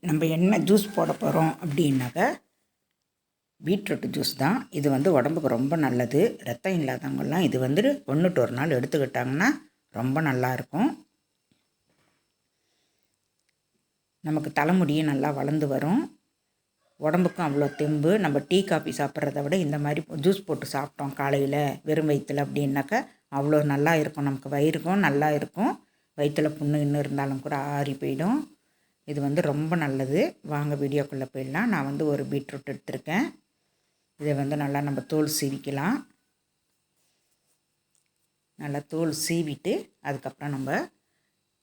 நம்ம என்ன ஜூஸ் போட போகிறோம் அப்படின்னாக்க பீட்ரூட் ஜூஸ் தான். இது உடம்புக்கு ரொம்ப நல்லது. ரத்தம் இல்லாதவங்கெல்லாம் இது ஒன்றுட்டு ஒரு நாள் எடுத்துக்கிட்டாங்கன்னா ரொம்ப நல்லாயிருக்கும். நமக்கு தலைமுடியும் நல்லா வளர்ந்து வரும். உடம்புக்கும் அவ்வளோ தெம்பு. நம்ம டீ காஃபி சாப்பிட்றத விட இந்த மாதிரி ஜூஸ் போட்டு சாப்பிட்டோம் காலையில் வெறும் வயிற்றில் அப்படின்னாக்கா அவ்வளோ நல்லா இருக்கும். நமக்கு வயிறுக்கும் நல்லா இருக்கும். வயிற்றில் புண்ணு இன்னும் இருந்தாலும் கூட ஆறி போயிடும். இது ரொம்ப நல்லது. வாங்க வீடியோக்குள்ளே போயிடலாம். நான் ஒரு பீட்ரூட் எடுத்திருக்கேன். இதை நல்லா நம்ம தோல் சீவிக்கலாம். நல்லா தோல் சீவிட்டு அதுக்கப்புறம் நம்ம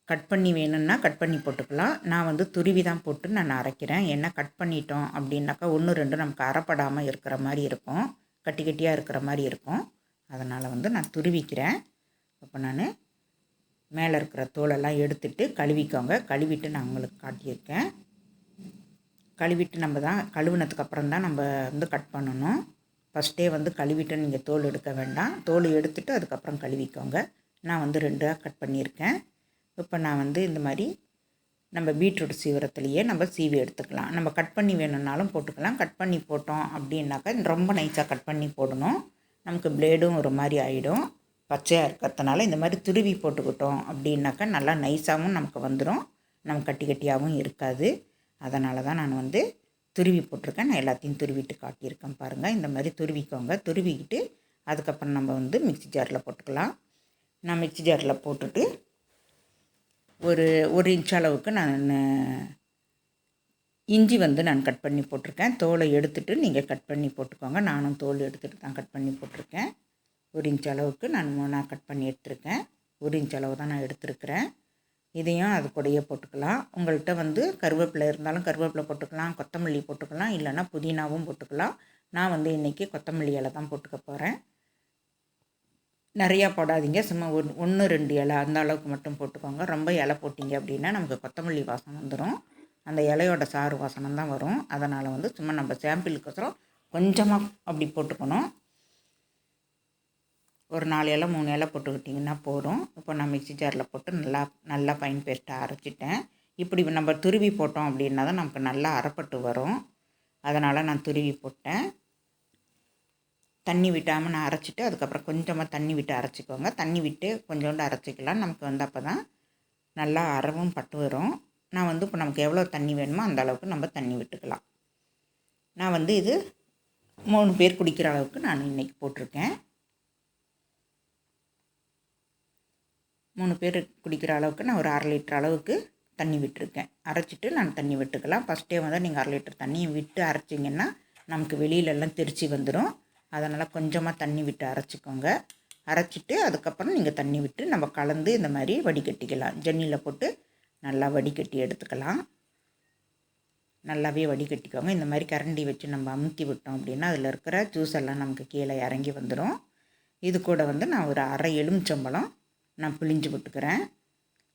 கட் பண்ணி வேணும்னா கட் பண்ணி போட்டுக்கலாம். நான் துருவி தான் போட்டு நான் அரைக்கிறேன். ஏன்னா கட் பண்ணிட்டோம் அப்படின்னாக்கா 1-2 நமக்கு அரைப்படாமல் இருக்கிற மாதிரி இருக்கும். கட்டி கட்டியாக இருக்கிற மாதிரி இருக்கும். அதனால் நான் துருவிக்கிறேன். அப்போ நான் மேலே இருக்கிற தோலெல்லாம் எடுத்துட்டு கழுவிக்கோங்க. கழுவிட்டு நான் உங்களுக்கு காட்டியிருக்கேன். கழுவிட்டு நம்ம தான் கழுவினதுக்கப்புறம் தான் நம்ம கட் பண்ணணும். ஃபஸ்ட்டே கழுவிட்டு நீங்கள் தோல் எடுக்க வேண்டாம். தோல் எடுத்துட்டு அதுக்கப்புறம் கழுவிக்கோங்க. நான் 2 கட் பண்ணியிருக்கேன். இப்போ நான் இந்த மாதிரி நம்ம பீட்ரூட் சீவிரத்துலேயே நம்ம சீவி எடுத்துக்கலாம். நம்ம கட் பண்ணி வேணும்னாலும் போட்டுக்கலாம். கட் பண்ணி போட்டோம் அப்படின்னாக்கா ரொம்ப நைஸாக கட் பண்ணி போடணும். நமக்கு பிளேடும் ஒரு மாதிரி ஆகிடும். பச்சையாக இருக்கிறதுனால இந்த மாதிரி துருவி போட்டுக்கிட்டோம் அப்படின்னாக்கா நல்லா நைஸாகவும் நமக்கு வந்துடும். நம்ம கட்டி கட்டியாகவும் இருக்காது. அதனால தான் நான் துருவி போட்டிருக்கேன். நான் எல்லாத்தையும் துருவிட்டு காட்டியிருக்கேன் பாருங்கள். இந்த மாதிரி துருவிக்கோங்க. துருவிக்கிட்டு அதுக்கப்புறம் நம்ம மிக்ஸி ஜாரில் போட்டுக்கலாம். நான் மிக்ஸி ஜாரில் போட்டுட்டு ஒரு இன்ச் அளவுக்கு நான் இஞ்சி நான் கட் பண்ணி போட்டிருக்கேன். தோலை எடுத்துகிட்டு நீங்கள் கட் பண்ணி போட்டுக்கோங்க. நானும் தோல் எடுத்துகிட்டு தான் கட் பண்ணி போட்டிருக்கேன். 1 இன்ச் அளவுக்கு நான் கட் பண்ணி எடுத்துருக்கேன். 1 இன்ச் அளவு தான் நான் எடுத்துருக்கிறேன். இதையும் அது கூடயே போட்டுக்கலாம். உங்கள்கிட்ட கருவேப்பிலை இருந்தாலும் கருவேப்பிலை போட்டுக்கலாம், கொத்தமல்லி போட்டுக்கலாம், இல்லைன்னா புதினாவும் போட்டுக்கலாம். நான் இன்றைக்கி கொத்தமல்லி இலை தான் போட்டுக்க போகிறேன். நிறையா போடாதீங்க. சும்மா 1-2 இலை அந்த அளவுக்கு மட்டும் போட்டுக்கோங்க. ரொம்ப இலை போட்டிங்க அப்படின்னா நமக்கு கொத்தமல்லி வாசம் வந்துடும். அந்த இலையோட சாறு வாசனம் தான் வரும். அதனால் சும்மா நம்ம சாம்பிளுக்கோசரம் கொஞ்சமாக அப்படி போட்டுக்கணும். ஒரு 4 இலை 3 இலை போட்டுக்கிட்டிங்கன்னா போதும். இப்போ நான் மிக்ஸி ஜாரில் போட்டு நல்லா ஃபைன் பேஸ்ட்டாக அரைச்சிட்டேன். இப்படி நம்ம துருவி போட்டோம் அப்படின்னா தான் நமக்கு நல்லா அரைப்பட்டு வரும். அதனால் நான் துருவி போட்டேன். தண்ணி விட்டாமல் நான் அரைச்சிட்டு அதுக்கப்புறம் கொஞ்சமாக தண்ணி விட்டு அரைச்சிக்கோங்க. தண்ணி விட்டு கொஞ்சோண்டு அரைச்சிக்கலாம். நமக்கு அப்போ தான் நல்லா அறவும் பட்டு வரும். நான் இப்போ நமக்கு எவ்வளோ தண்ணி வேணுமோ அந்த அளவுக்கு நம்ம தண்ணி விட்டுக்கலாம். நான் இது 3 பேர் குடிக்கிற அளவுக்கு நான் இன்றைக்கி போட்டிருக்கேன். 3 பேர் குடிக்கிற அளவுக்கு நான் ஒரு 1/2 லிட்டர் அளவுக்கு தண்ணி விட்டுருக்கேன். அரைச்சிட்டு நான் தண்ணி விட்டுக்கலாம். ஃபஸ்ட்டே நீங்கள் 1/2 லிட்டர் தண்ணியை விட்டு அரைச்சிங்கன்னா நமக்கு வெளியிலெல்லாம் தெரிச்சு வந்துடும். அதனால் கொஞ்சமாக தண்ணி விட்டு அரைச்சிக்கோங்க. அரைச்சிட்டு அதுக்கப்புறம் நீங்கள் தண்ணி விட்டு நம்ம கலந்து இந்த மாதிரி வடிகட்டிக்கலாம். ஜன்னியில் போட்டு நல்லா வடிகட்டி எடுத்துக்கலாம். நல்லாவே வடிகட்டிக்கோங்க. இந்த மாதிரி கரண்டி வச்சு நம்ம அமுத்தி விட்டோம் அப்படின்னா அதில் இருக்கிற ஜூஸ் எல்லாம் நமக்கு கீழே இறங்கி வந்துடும். இது கூட நான் ஒரு 1/2 எலுமிச்சம்பழம் நான் பிழிஞ்சு விட்டுக்கிறேன்.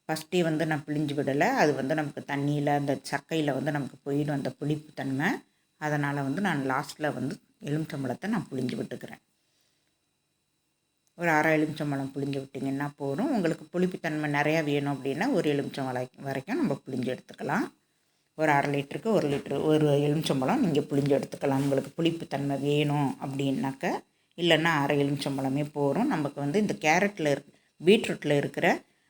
ஃபஸ்ட்டே நான் பிழிஞ்சு விடலை. அது நமக்கு தண்ணியில் அந்த சக்கையில் நமக்கு போயிடும் அந்த புளிப்பு தன்மை. அதனால் நான் லாஸ்ட்டில் எலுமிச்சம்பழத்தை நான் பிழிஞ்சு விட்டுக்கிறேன். ஒரு 1/2 எலுமிச்சம்பழம் பிழிஞ்சு விட்டிங்கன்னா போதும். உங்களுக்கு புளிப்புத்தன்மை நிறையா வேணும் அப்படின்னா 1 எலுமிச்சம்பழம் வரைக்கும் நம்ம பிழிஞ்சு எடுத்துக்கலாம். ஒரு 1/2 லிட்டருக்கு 1 லிட்ரு 1 எலுமிச்சம்பழம் நீங்கள் பிழிஞ்சு எடுத்துக்கலாம். உங்களுக்கு புளிப்புத்தன்மை வேணும் அப்படின்னாக்க இல்லைன்னா 1/2 எலுமிச்சம்பழமே போதும். நமக்கு இந்த கேரட்டில் பீட்ரூட்டில் இருக்கிற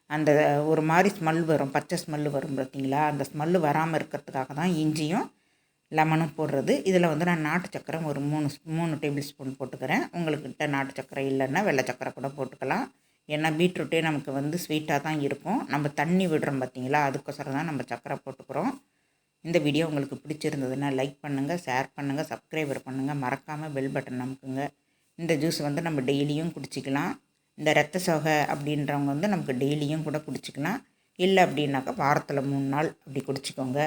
அந்த ஒரு மாதிரி ஸ்மெல் வரும், பச்சை ஸ்மெல்லு வரும் பார்த்தீங்களா? அந்த ஸ்மெல்லு வராமல் இருக்கிறதுக்காக தான் இஞ்சியும் லெமனும் போடுறது. இதில் நான் நாட்டு சக்கரை ஒரு 3 டேபிள் ஸ்பூன் போட்டுக்கிறேன். உங்கள்கிட்ட நாட்டு சக்கரை இல்லைன்னா வெள்ளை சக்கரை கூட போட்டுக்கலாம். ஏன்னா பீட்ரூட்டே நமக்கு ஸ்வீட்டாக தான் இருக்கும். நம்ம தண்ணி விடுறோம் பார்த்தீங்களா? அதுக்கோசரம் தான் நம்ம சக்கரை போட்டுக்கிறோம். இந்த வீடியோ உங்களுக்கு பிடிச்சிருந்ததுன்னா லைக் பண்ணுங்கள், ஷேர் பண்ணுங்கள், சப்ஸ்கிரைபர் பண்ணுங்கள். மறக்காமல் பெல் பட்டன் அமுக்குங்க. இந்த ஜூஸ் நம்ம டெய்லியும் குடிச்சிக்கலாம். இந்த ரத்த சோகை அப்படின்றவங்க நமக்கு டெய்லியும் கூட குடிச்சிக்கலாம். இல்லை அப்படின்னாக்கா வாரத்தில் 3 நாள் அப்படி குடிச்சிக்கோங்க.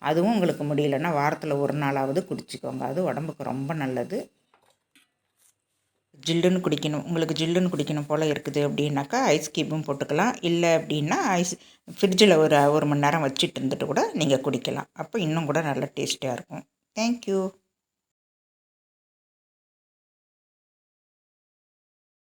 அதுவும் உங்களுக்கு முடியலன்னா வாரத்தில் 1 நாளாவது குடிச்சிக்கோங்க. அது உடம்புக்கு ரொம்ப நல்லது. ஜில்லுன்னு குடிக்கணும், உங்களுக்கு ஜில்லுன்னு குடிக்கணும் போல் இருக்குது அப்படின்னாக்கா ஐஸ் க்யூப்பும் போட்டுக்கலாம். இல்லை அப்படின்னா ஃப்ரிட்ஜில் ஒரு 1 மணி நேரம் வச்சுட்டு இருந்துட்டு கூட நீங்கள் குடிக்கலாம். அப்போ இன்னும் கூட நல்ல டேஸ்ட்டாக இருக்கும். தேங்க்யூ.